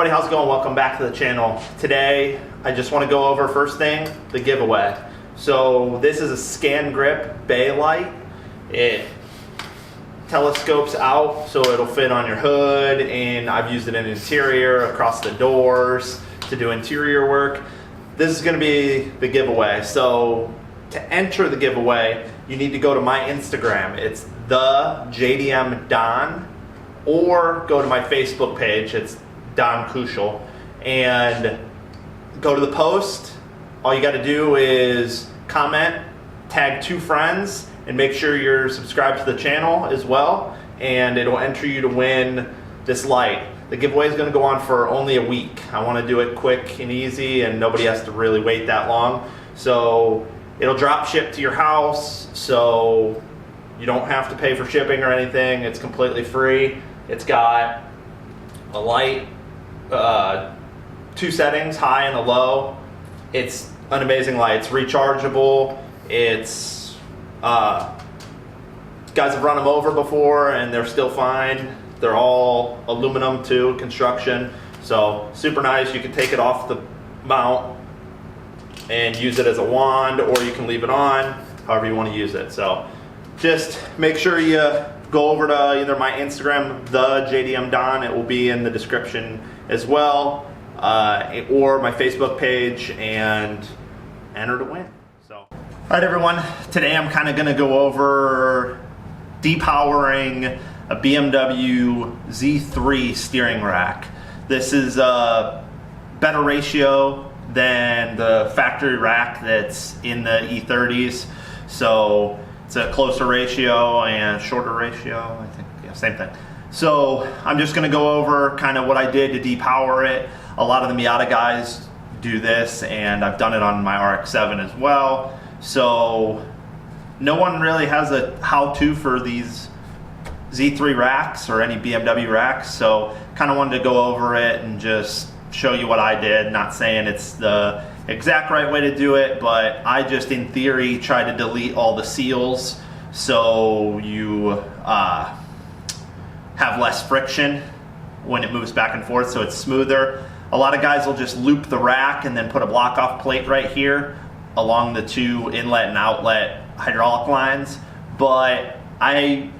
everybody, how's it going? Welcome back to the channel. Today, I just want to go over, first thing, the giveaway. So this is a scan grip bay light. It telescopes out so it'll fit on your hood, and I've used it in interior, across the doors, to do interior work. This is going to be the giveaway. So to enter the giveaway, you need to go to my Instagram. It's the JDM Don, or go to my Facebook page. It's Don Kushel, and go to the post. All you got to do is comment, tag 2 friends, and make sure you're subscribed to the channel as well, and it'll enter you to win this light. The giveaway is going to go on for only a week. I want to do it quick and easy, and nobody has to really wait that long. So it'll drop ship to your house, so you don't have to pay for shipping or anything. It's completely free. It's got a light, 2 settings, high and a low. It's an amazing light. It's rechargeable. It's guys have run them over before and they're still fine. They're all aluminum too, construction. So super nice. You can take it off the mount and use it as a wand, or you can leave it on, however you want to use it. So just make sure you go over to either my Instagram, the JDM Don, it will be in the description as well, or my Facebook page, and enter to win. So, all right, everyone. Today I'm kind of going to go over depowering a BMW Z3 steering rack. This is a better ratio than the factory rack that's in the E30s. So it's a closer ratio and shorter ratio, I think, yeah, same thing. So I'm just gonna go over kind of what I did to depower it. A lot of the Miata guys do this, and I've done it on my RX-7 as well. So no one really has a how-to for these Z3 racks or any BMW racks, so kind of wanted to go over it and just show you what I did. Not saying it's the exact right way to do it, but I just in theory try to delete all the seals so you have less friction when it moves back and forth, so it's smoother. A lot of guys will just loop the rack and then put a block off plate right here along the 2 inlet and outlet hydraulic lines, but I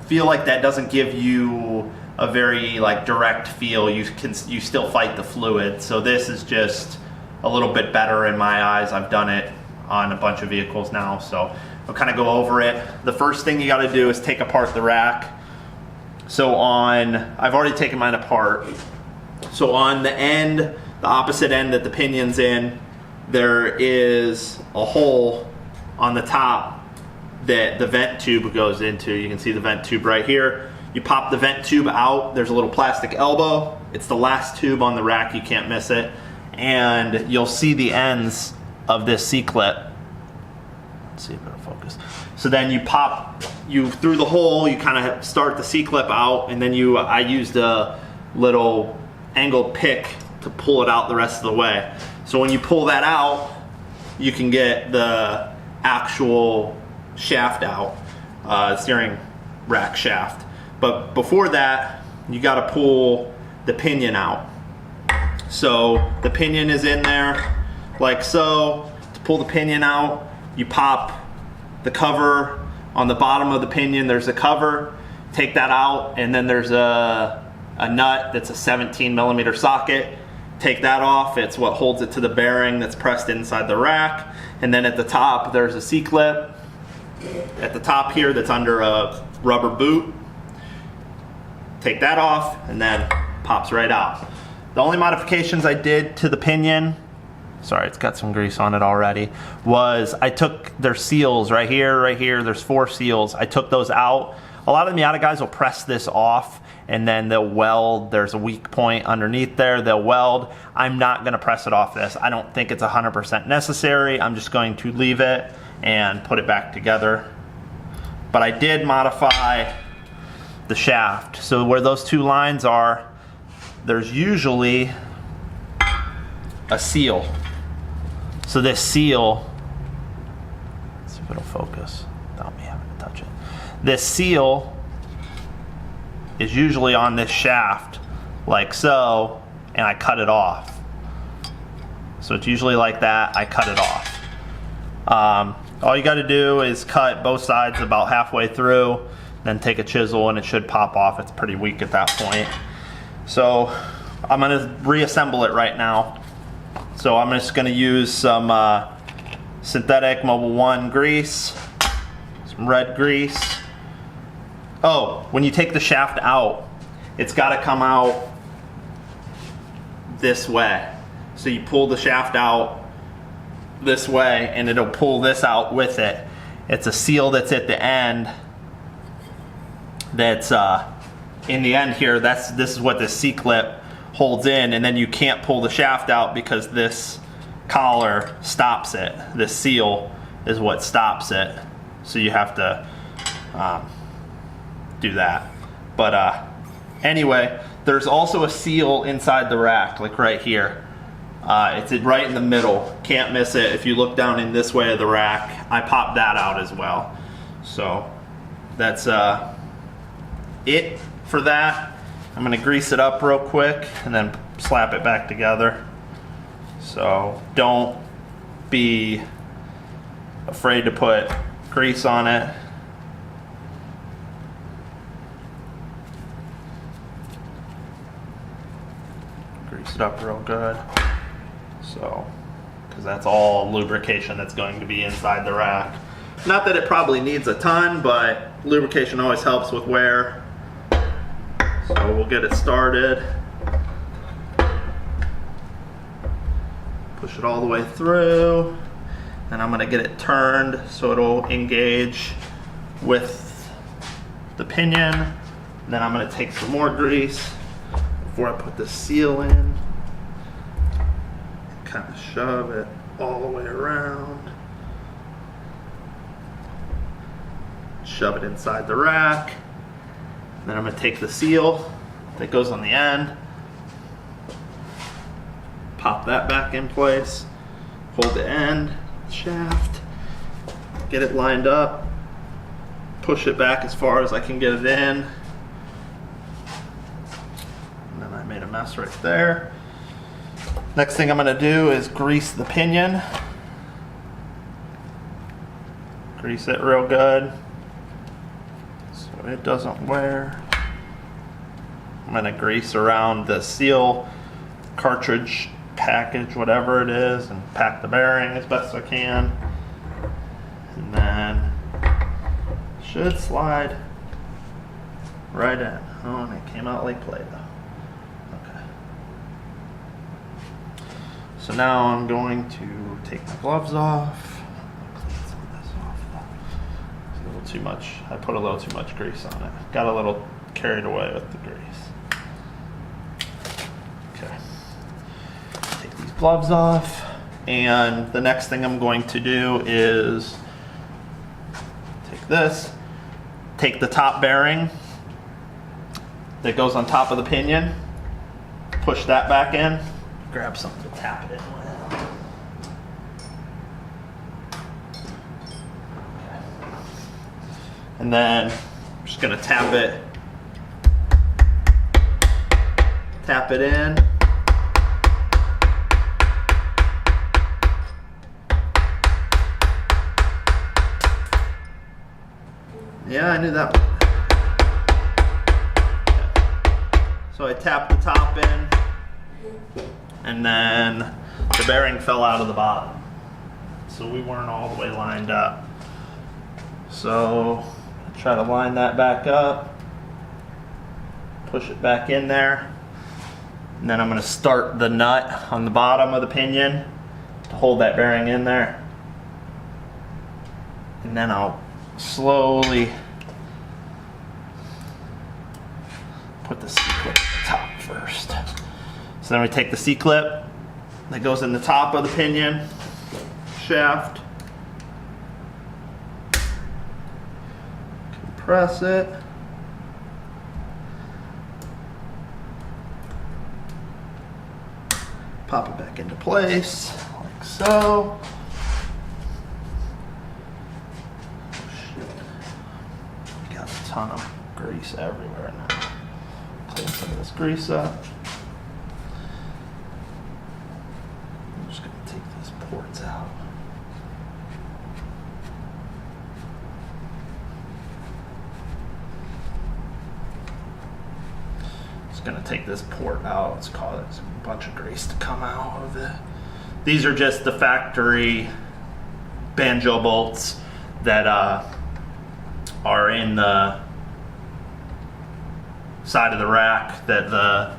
feel like that doesn't give you a very direct feel. You still fight the fluid, so this is just a little bit better in my eyes. I've done it on a bunch of vehicles now, so I'll kind of go over it. The first thing you got to do is take apart the rack. So I've already taken mine apart. So on the end, the opposite end that the pinion's in, there is a hole on the top that the vent tube goes into. You can see the vent tube right here. You pop the vent tube out, there's a little plastic elbow. It's the last tube on the rack, you can't miss it. And you'll see the ends of this C-clip. Let's see if it'll focus. So then you through the hole, you kind of start the C-clip out, and then I used a little angled pick to pull it out the rest of the way. So when you pull that out, you can get the actual shaft out, steering rack shaft. But before that, you got to pull the pinion out. So the pinion is in there like so. To pull the pinion out, you pop the cover on the bottom of the pinion. There's a cover. Take that out, and then there's a nut that's a 17mm socket. Take that off. It's what holds it to the bearing that's pressed inside the rack. And then at the top, there's a C-clip at the top here that's under a rubber boot. Take that off, and then pops right out. The only modifications I did to the pinion, sorry, it's got some grease on it already, was I took their seals right here, there's 4 seals. I took those out. A lot of the Miata guys will press this off and then they'll weld. There's a weak point underneath there, they'll weld. I'm not gonna press it off this. I don't think it's 100% necessary. I'm just going to leave it and put it back together. But I did modify the shaft. So where those 2 lines are, there's usually a seal. So this seal, let's see if it'll focus without me having to touch it. This seal is usually on this shaft like so, and I cut it off. So it's usually like that. I cut it off. All you got to do is cut both sides about halfway through, then take a chisel and it should pop off. It's pretty weak at that point. So I'm going to reassemble it right now. So I'm just going to use some synthetic Mobil 1 grease, some red grease. Oh, when you take the shaft out, it's got to come out this way. So you pull the shaft out this way and it'll pull this out with it. It's a seal that's at the end that's in the end here. This is what this C-clip holds in, and then you can't pull the shaft out because this collar stops it. This seal is what stops it. So you have to do that. But anyway, there's also a seal inside the rack, like right here. It's right in the middle. Can't miss it. If you look down in this way of the rack, I popped that out as well. So that's it for that. I'm going to grease it up real quick and then slap it back together. So don't be afraid to put grease on it. Grease it up real good. So, because that's all lubrication that's going to be inside the rack. Not that it probably needs a ton, but lubrication always helps with wear. So we'll get it started. Push it all the way through. And I'm going to get it turned so it'll engage with the pinion. Then I'm going to take some more grease before I put the seal in. Kind of shove it all the way around. Shove it inside the rack. Then I'm going to take the seal that goes on the end, pop that back in place, hold the end, shaft, get it lined up, push it back as far as I can get it in. And then I made a mess right there. Next thing I'm going to do is grease the pinion. Grease it real good so it doesn't wear. I'm going to grease around the seal cartridge package, whatever it is, and pack the bearing as best I can. And then it should slide right in. Oh, and it came out like Play-Doh. So now I'm going to take my gloves off. Clean some of this off. It's a little too much. I put a little too much grease on it. Got a little carried away with the grease. Okay. Take these gloves off. And the next thing I'm going to do is take this, take the top bearing that goes on top of the pinion, push that back in. Grab something to tap it in with. Okay. And then I'm just going to tap it in. Yeah, I knew that one. Okay. So I tapped the top in. And then the bearing fell out of the bottom. So we weren't all the way lined up. So try to line that back up, push it back in there. And then I'm going to start the nut on the bottom of the pinion to hold that bearing in there. And then I'll slowly put the C-clip at the top first. So then we take the C-clip that goes in the top of the pinion shaft, compress it, pop it back into place like so. Oh shit, got a ton of grease everywhere now. Clean some of this grease up. Just gonna take this port out. Let's call it a bunch of grease to come out of it. These are just the factory banjo bolts that are in the side of the rack that the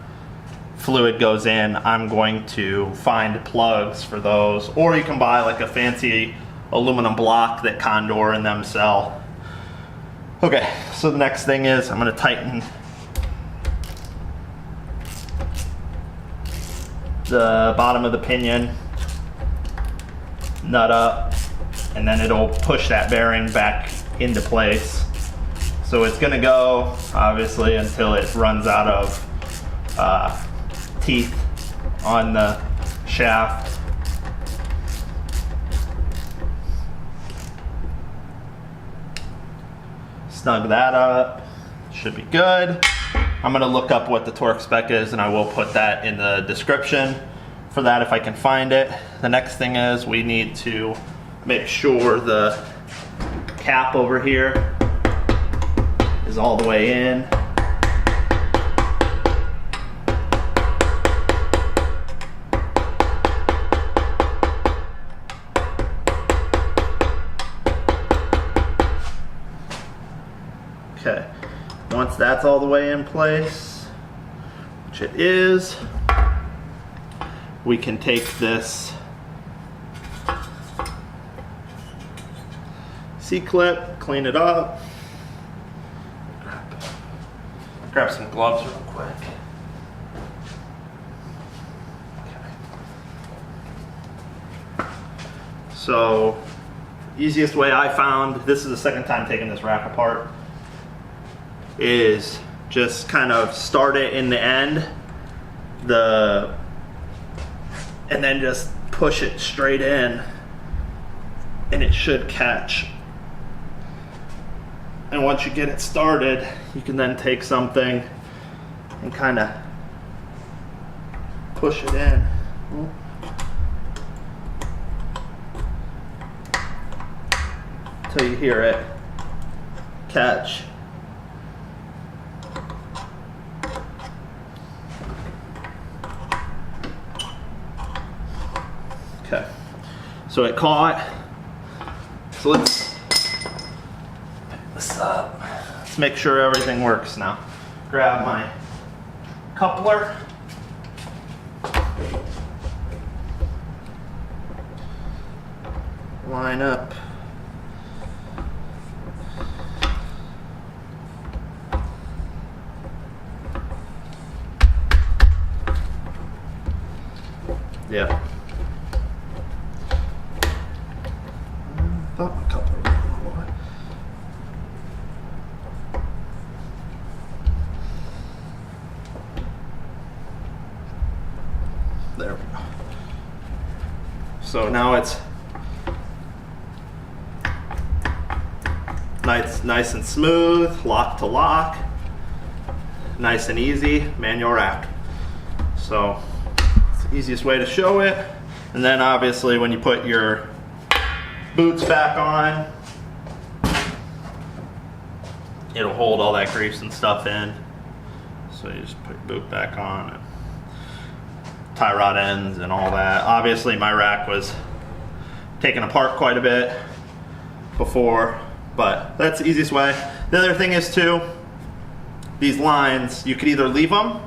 fluid goes in. I'm going to find plugs for those, or you can buy like a fancy aluminum block that Condor and them sell. Okay, so the next thing is I'm going to tighten the bottom of the pinion nut up, and then it'll push that bearing back into place. So it's going to go obviously until it runs out of teeth on the shaft. Snug that up, should be good. I'm gonna look up what the torque spec is and I will put that in the description for that if I can find it. The next thing is we need to make sure the cap over here is all the way in. Okay, once that's all the way in place, which it is, we can take this C-clip, clean it up, grab some gloves real quick. Okay. So, easiest way I found, this is the second time taking this rack apart, is just kind of start it in the end, and then just push it straight in, and it should catch. And once you get it started, you can then take something and kind of push it in. Until you hear it catch. Okay, so it caught. So let's pick this up. Let's make sure everything works now. Grab my coupler. Line up. Yeah. Thought my coupler was on. There we go. So now it's nice and smooth, lock to lock, nice and easy, manual rack. So it's the easiest way to show it. And then obviously when you put your boots back on, it'll hold all that grease and stuff in. So you just put your boot back on, and tie rod ends and all that. Obviously my rack was taken apart quite a bit before, but that's the easiest way. The other thing is too, these lines, you could either leave them,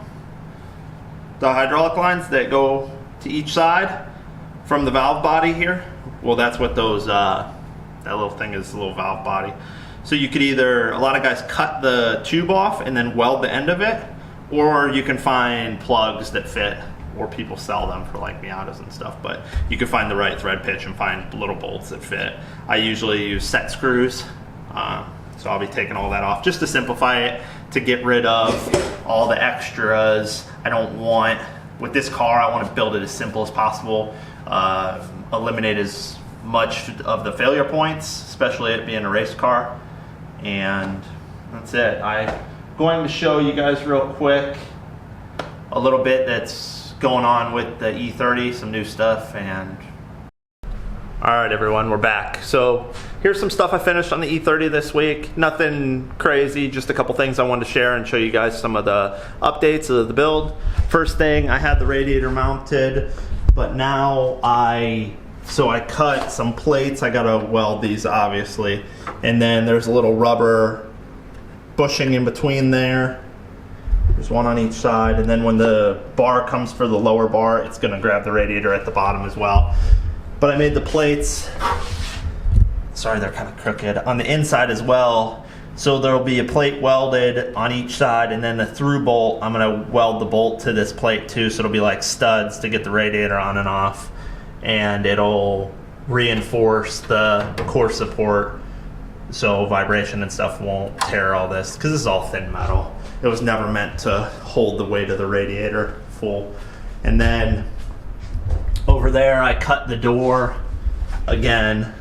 the hydraulic lines that go to each side from the valve body here. Well, that's what those, that little thing is, the little valve body. So you could either, a lot of guys cut the tube off and then weld the end of it, or you can find plugs that fit, or people sell them for like Miatas and stuff, but you can find the right thread pitch and find little bolts that fit. I usually use set screws, so I'll be taking all that off just to simplify it, to get rid of all the extras. I don't want, with this car, I want to build it as simple as possible. Eliminate as much of the failure points, especially it being a race car, and that's it. I'm going to show you guys real quick a little bit that's going on with the E30, some new stuff. And all right everyone, we're back. So here's some stuff I finished on the E30 this week. Nothing crazy, just a couple things I wanted to share and show you guys some of the updates of the build. First thing, I had the radiator mounted, but now I cut some plates. I gotta weld these obviously, and then there's a little rubber bushing in between there. There's one on each side, and then when the bar comes for the lower bar, it's gonna grab the radiator at the bottom as well. But I made the plates, sorry they're kind of crooked, on the inside as well. So there'll be a plate welded on each side, and then a through bolt. I'm gonna weld the bolt to this plate too, so it'll be like studs to get the radiator on and off. And it'll reinforce the core support so vibration and stuff won't tear all this, because this is all thin metal. It was never meant to hold the weight of the radiator full. And then over there I cut the door again.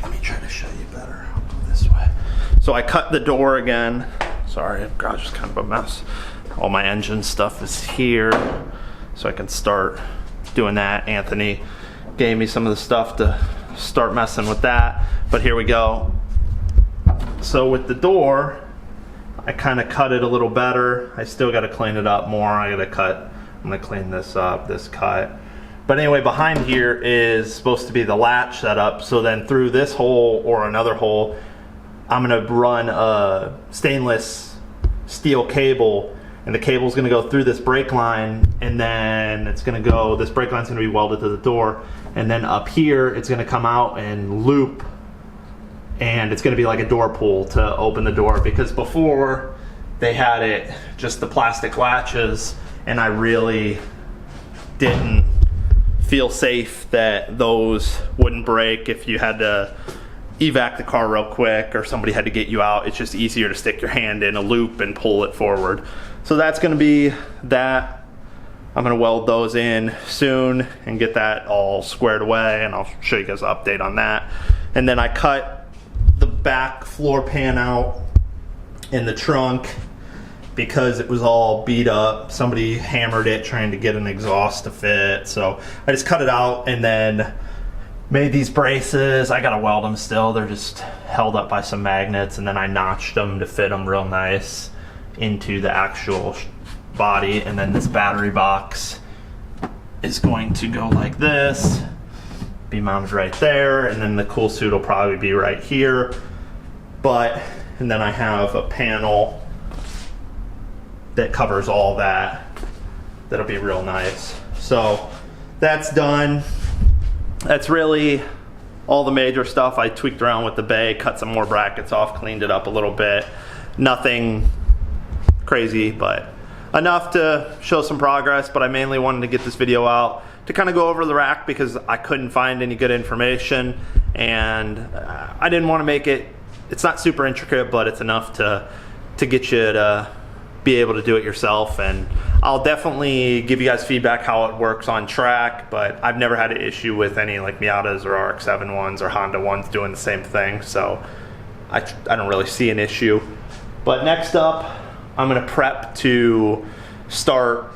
Let me try to show you better. I'll go this way. So I cut the door again. Sorry, the garage is kind of a mess. All my engine stuff is here, so I can start doing that. Anthony gave me some of the stuff to start messing with that, but here we go. So with the door, I kind of cut it a little better. I still got to clean it up more. I'm gonna clean this up, this cut. But anyway, behind here is supposed to be the latch setup. So then through this hole or another hole, I'm gonna run a stainless steel cable, and the cable's gonna go through this brake line, and then it's gonna go, this brake line's gonna be welded to the door, and then up here it's gonna come out and loop, and it's gonna be like a door pull to open the door, because before they had it just the plastic latches, and I really didn't feel safe that those wouldn't break if you had to evac the car real quick or somebody had to get you out. It's just easier to stick your hand in a loop and pull it forward. So that's gonna be that. I'm gonna weld those in soon and get that all squared away, and I'll show you guys an update on that. And then I cut the back floor pan out in the trunk because it was all beat up. Somebody hammered it trying to get an exhaust to fit. So I just cut it out and then made these braces. I gotta weld them still. They're just held up by some magnets, and then I notched them to fit them real nice into the actual body. And then this battery box is going to go like this, be mounted right there, and then the cool suit will probably be right here. And then I have a panel that covers all that. That'll be real nice. So that's done. That's really all the major stuff. I tweaked around with the bay, cut some more brackets off, cleaned it up a little bit. Nothing crazy, but enough to show some progress. But I mainly wanted to get this video out to kind of go over the rack because I couldn't find any good information, and I didn't want to make it, it's not super intricate, but it's enough to get you to be able to do it yourself. And I'll definitely give you guys feedback how it works on track, but I've never had an issue with any like Miatas or RX-7 ones or Honda ones doing the same thing, so I don't really see an issue. But next up, I'm gonna prep to start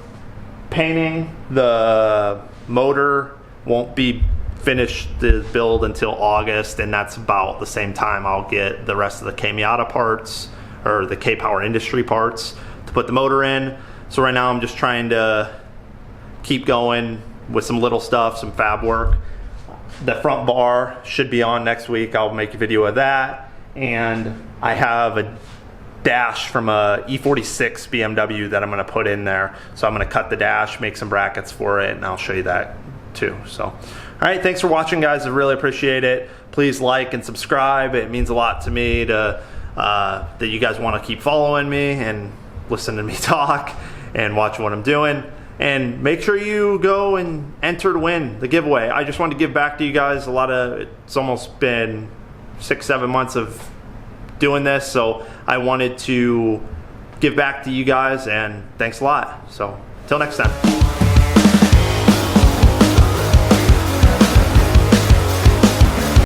painting. The motor won't be finished the build until August, and that's about the same time I'll get the rest of the K-Miata parts, or the K-Power Industry parts, to put the motor in. So right now I'm just trying to keep going with some little stuff, some fab work. The front bar should be on next week. I'll make a video of that. And I have a dash from a E46 BMW that I'm gonna put in there. So I'm gonna cut the dash, make some brackets for it, and I'll show you that too. So, all right, thanks for watching, guys. I really appreciate it. Please like and subscribe. It means a lot to me to that you guys want to keep following me and listen to me talk and watch what I'm doing. And make sure you go and enter to win the giveaway. I just wanted to give back to you guys. It's almost been 6-7 months of doing this, so I wanted to give back to you guys, and thanks a lot. So until next time.